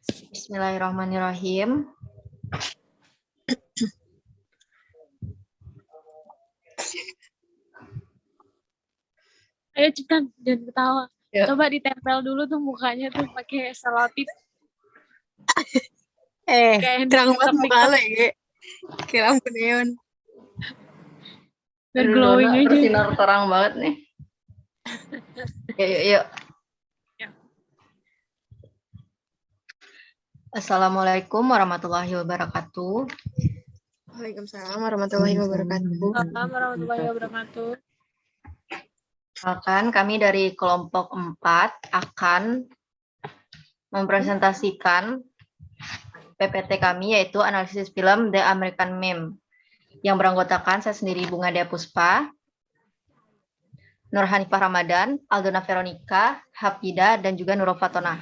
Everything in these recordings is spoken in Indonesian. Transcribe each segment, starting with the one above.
Bismillahirrahmanirrahim. Ayo cepetan, jangan ketawa. Ya. Coba ditempel dulu tuh mukanya tuh pakai selotip. Kayak Terang banget TikTok. muka lo ya. Kayak lampu neon. Biar glowing aja. Bersinar terang banget nih. Yuk. Ya. Assalamualaikum warahmatullahi wabarakatuh. Waalaikumsalam warahmatullahi wabarakatuh. Assalamualaikum warahmatullahi wabarakatuh. Akan kami dari kelompok 4 akan mempresentasikan PPT kami, yaitu analisis film The American Meme, yang beranggotakan saya sendiri Bunga Dea Puspa, Nur Hanifah Ramadan, Aldona Veronica, Hafida, dan juga Nurul Fatona.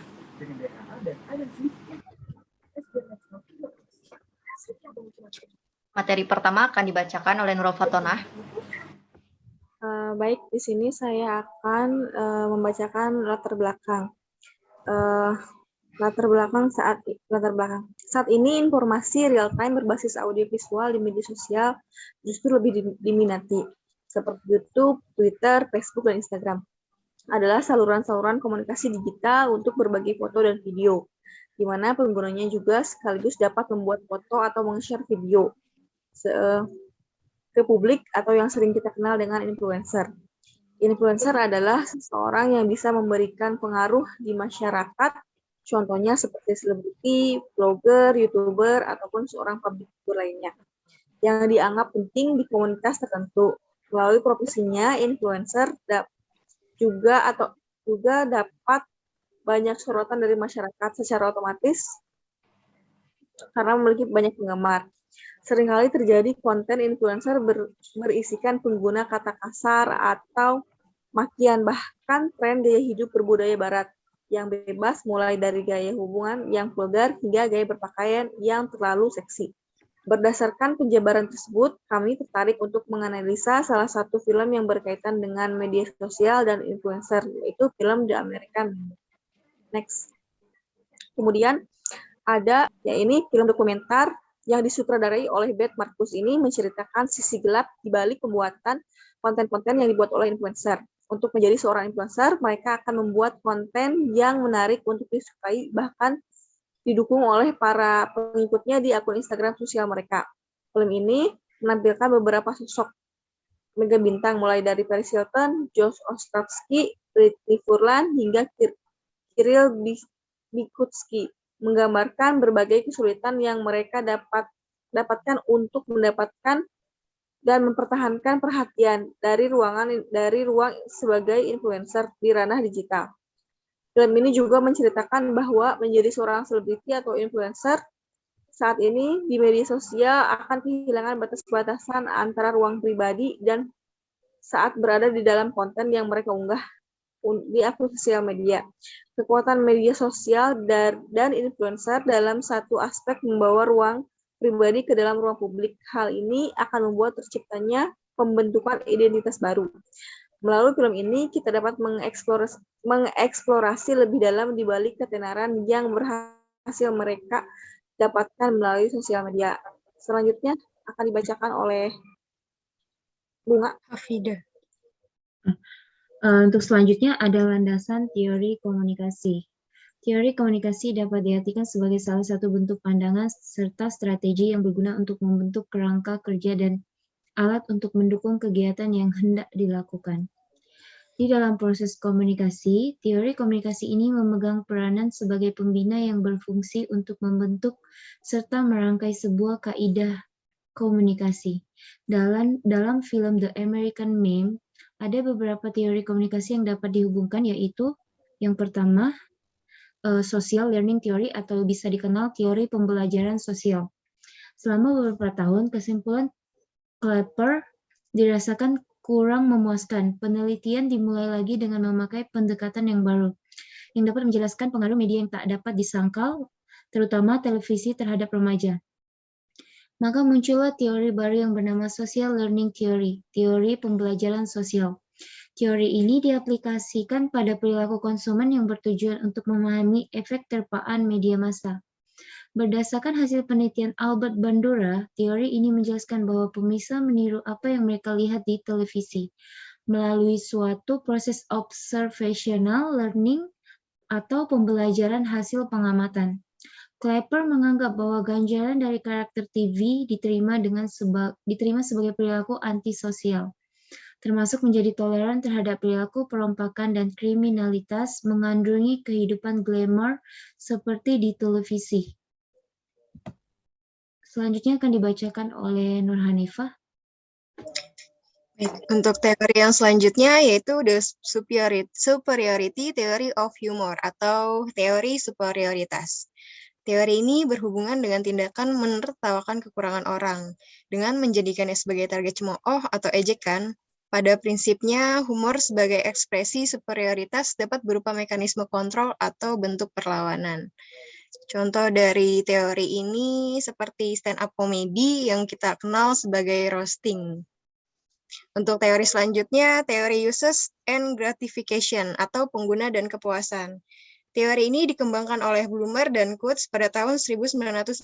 Materi pertama akan dibacakan oleh Nurul Fatona. Baik, di sini saya akan membacakan latar belakang. Latar belakang saat ini informasi real time berbasis audiovisual di media sosial justru lebih diminati, seperti YouTube, Twitter, Facebook, dan Instagram. Adalah saluran-saluran komunikasi digital untuk berbagi foto dan video, di mana penggunanya juga sekaligus dapat membuat foto atau meng-share video ke publik atau yang sering kita kenal dengan influencer. Influencer adalah seseorang yang bisa memberikan pengaruh di masyarakat, contohnya seperti selebriti, blogger, YouTuber, ataupun seorang public figure lainnya, yang dianggap penting di komunitas tertentu. Melalui profesinya, influencer juga dapat banyak sorotan dari masyarakat secara otomatis karena memiliki banyak penggemar. Seringkali terjadi konten influencer berisikan pengguna kata kasar atau makian, bahkan tren gaya hidup berbudaya barat yang bebas, mulai dari gaya hubungan yang vulgar hingga gaya berpakaian yang terlalu seksi. Berdasarkan penjabaran tersebut, kami tertarik untuk menganalisa salah satu film yang berkaitan dengan media sosial dan influencer, yaitu film The American Meme. Next. Kemudian ada, ini film dokumenter yang disutradarai oleh Beth Marcus. Ini menceritakan sisi gelap di balik pembuatan konten-konten yang dibuat oleh influencer. Untuk menjadi seorang influencer, mereka akan membuat konten yang menarik untuk disukai, bahkan didukung oleh para pengikutnya di akun Instagram sosial mereka. Film ini menampilkan beberapa sosok mega bintang, mulai dari Paris Hilton, Josh Ostrovsky, Britney Furlan, hingga Kirill Bikutsky, menggambarkan berbagai kesulitan yang mereka dapatkan untuk mendapatkan dan mempertahankan perhatian dari ruang sebagai influencer di ranah digital. Film ini juga menceritakan bahwa menjadi seorang selebriti atau influencer saat ini di media sosial akan kehilangan batas-batasan antara ruang pribadi dan saat berada di dalam konten yang mereka unggah di akun sosial media. Kekuatan media sosial dan influencer dalam satu aspek membawa ruang pribadi ke dalam ruang publik. Hal ini akan membuat terciptanya pembentukan identitas baru. Melalui film ini, kita dapat mengeksplorasi lebih dalam di balik ketenaran yang berhasil mereka dapatkan melalui sosial media. Selanjutnya akan dibacakan oleh Bunga Hafida. Untuk selanjutnya ada landasan teori komunikasi. Teori komunikasi dapat diartikan sebagai salah satu bentuk pandangan serta strategi yang berguna untuk membentuk kerangka kerja dan alat untuk mendukung kegiatan yang hendak dilakukan. Di dalam proses komunikasi, teori komunikasi ini memegang peranan sebagai pembina yang berfungsi untuk membentuk serta merangkai sebuah kaidah komunikasi. Dalam film The American Meme, ada beberapa teori komunikasi yang dapat dihubungkan, yaitu yang pertama, social learning theory atau bisa dikenal teori pembelajaran sosial. Selama beberapa tahun, kesimpulan Clapper dirasakan kurang memuaskan. Penelitian dimulai lagi dengan memakai pendekatan yang baru, yang dapat menjelaskan pengaruh media yang tak dapat disangkal, terutama televisi terhadap remaja. Maka muncullah teori baru yang bernama social learning theory, teori pembelajaran sosial. Teori ini diaplikasikan pada perilaku konsumen yang bertujuan untuk memahami efek terpaan media massa. Berdasarkan hasil penelitian Albert Bandura, teori ini menjelaskan bahwa pemirsa meniru apa yang mereka lihat di televisi melalui suatu proses observational learning atau pembelajaran hasil pengamatan. Clapper menganggap bahwa ganjaran dari karakter TV diterima sebagai perilaku antisosial, termasuk menjadi toleran terhadap perilaku perompakan dan kriminalitas mengandungi kehidupan glamour seperti di televisi. Selanjutnya akan dibacakan oleh Nur Hanifah. Baik, untuk teori yang selanjutnya yaitu the superiority theory of humor atau teori superioritas. Teori ini berhubungan dengan tindakan menertawakan kekurangan orang dengan menjadikannya sebagai target cemooh atau ejekan. Pada prinsipnya, humor sebagai ekspresi superioritas dapat berupa mekanisme kontrol atau bentuk perlawanan. Contoh dari teori ini seperti stand-up comedy yang kita kenal sebagai roasting. Untuk teori selanjutnya, teori uses and gratification atau pengguna dan kepuasan. Teori ini dikembangkan oleh Blumer dan Coates pada tahun 1974.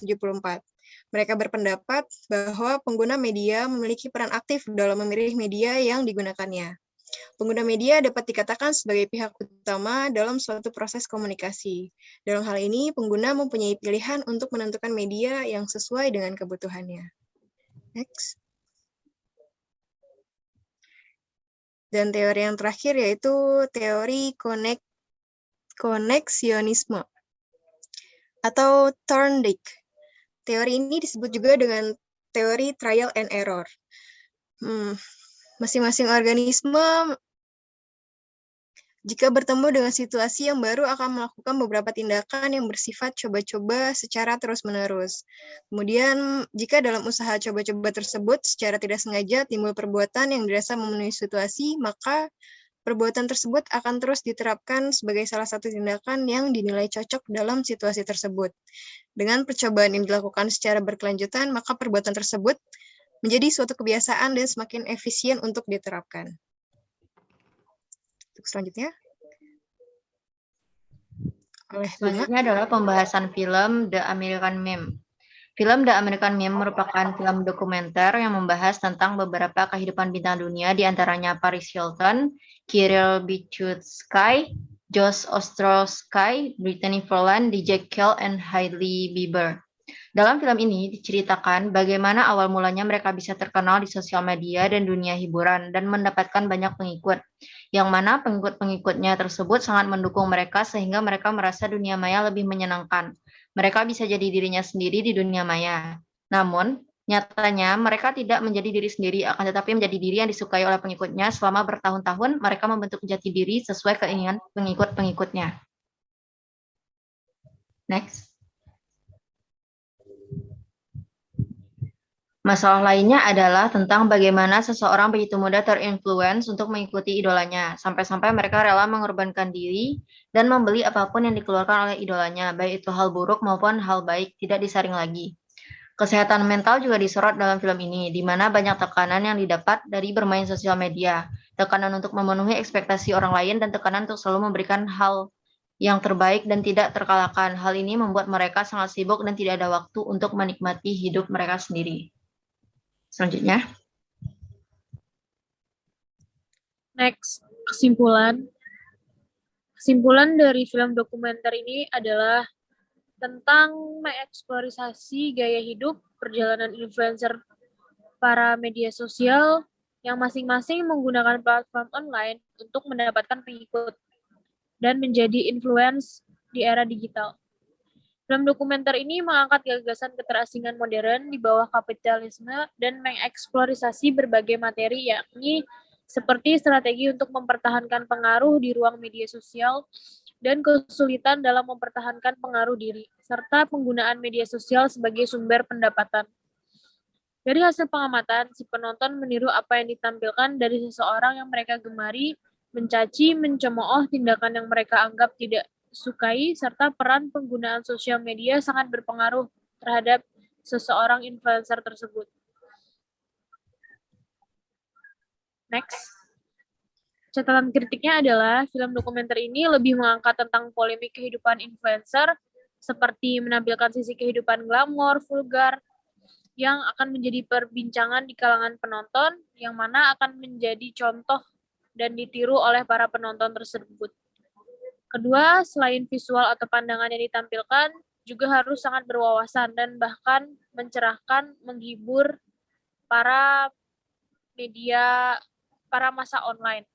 Mereka berpendapat bahwa pengguna media memiliki peran aktif dalam memilih media yang digunakannya. Pengguna media dapat dikatakan sebagai pihak utama dalam suatu proses komunikasi. Dalam hal ini, pengguna mempunyai pilihan untuk menentukan media yang sesuai dengan kebutuhannya. Next. Dan teori yang terakhir yaitu teori koneksionisme atau Thorndike. Teori ini disebut juga dengan teori trial and error. Masing-masing organisme jika bertemu dengan situasi yang baru akan melakukan beberapa tindakan yang bersifat coba-coba secara terus-menerus. Kemudian, jika dalam usaha coba-coba tersebut secara tidak sengaja timbul perbuatan yang dirasa memenuhi situasi, maka perbuatan tersebut akan terus diterapkan sebagai salah satu tindakan yang dinilai cocok dalam situasi tersebut. Dengan percobaan yang dilakukan secara berkelanjutan, maka perbuatan tersebut menjadi suatu kebiasaan dan semakin efisien untuk diterapkan. Untuk selanjutnya. Selanjutnya adalah pembahasan film The American Meme. Film The American Meme merupakan film dokumenter yang membahas tentang beberapa kehidupan bintang dunia, di antaranya Paris Hilton, Kirill Bichutsky, Josh Ostrowski, Brittany Furlan, DJ Khaled, and Hailey Bieber. Dalam film ini diceritakan bagaimana awal mulanya mereka bisa terkenal di sosial media dan dunia hiburan dan mendapatkan banyak pengikut, yang mana pengikut-pengikutnya tersebut sangat mendukung mereka sehingga mereka merasa dunia maya lebih menyenangkan. Mereka bisa jadi dirinya sendiri di dunia maya. Namun, nyatanya mereka tidak menjadi diri sendiri, akan tetapi menjadi diri yang disukai oleh pengikutnya. Selama bertahun-tahun, mereka membentuk jati diri sesuai keinginan pengikut-pengikutnya. Next. Masalah lainnya adalah tentang bagaimana seseorang begitu mudah terinfluence untuk mengikuti idolanya, sampai-sampai mereka rela mengorbankan diri dan membeli apapun yang dikeluarkan oleh idolanya, baik itu hal buruk maupun hal baik, tidak disaring lagi. Kesehatan mental juga disorot dalam film ini, di mana banyak tekanan yang didapat dari bermain sosial media, tekanan untuk memenuhi ekspektasi orang lain, dan tekanan untuk selalu memberikan hal yang terbaik dan tidak terkalahkan. Hal ini membuat mereka sangat sibuk dan tidak ada waktu untuk menikmati hidup mereka sendiri. Selanjutnya. Next, kesimpulan. Kesimpulan dari film dokumenter ini adalah tentang mengeksplorasi gaya hidup perjalanan influencer para media sosial yang masing-masing menggunakan platform online untuk mendapatkan pengikut dan menjadi influence di era digital. Film dokumenter ini mengangkat gagasan keterasingan modern di bawah kapitalisme dan mengeksplorasi berbagai materi, yakni seperti strategi untuk mempertahankan pengaruh di ruang media sosial dan kesulitan dalam mempertahankan pengaruh diri, serta penggunaan media sosial sebagai sumber pendapatan. Dari hasil pengamatan, si penonton meniru apa yang ditampilkan dari seseorang yang mereka gemari, mencaci, mencemooh tindakan yang mereka anggap tidak sukai, serta peran penggunaan sosial media sangat berpengaruh terhadap seseorang influencer tersebut. Next. Catatan kritiknya adalah film dokumenter ini lebih mengangkat tentang polemik kehidupan influencer, seperti menampilkan sisi kehidupan glamor, vulgar, yang akan menjadi perbincangan di kalangan penonton, yang mana akan menjadi contoh dan ditiru oleh para penonton tersebut. Kedua, selain visual atau pandangan yang ditampilkan, juga harus sangat berwawasan dan bahkan mencerahkan, menghibur para media, para massa online.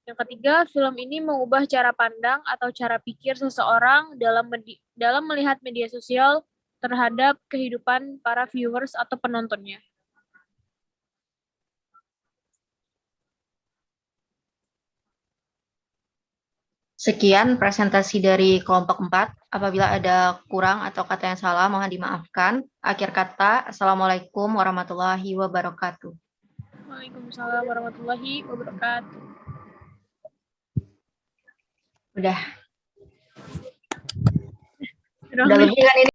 Yang ketiga, film ini mengubah cara pandang atau cara pikir seseorang dalam melihat media sosial terhadap kehidupan para viewers atau penontonnya. Sekian presentasi dari kelompok 4. Apabila ada kurang atau kata yang salah, mohon dimaafkan. Akhir kata, Assalamualaikum warahmatullahi wabarakatuh. Waalaikumsalam warahmatullahi wabarakatuh. Udah Udah lebih kan ini?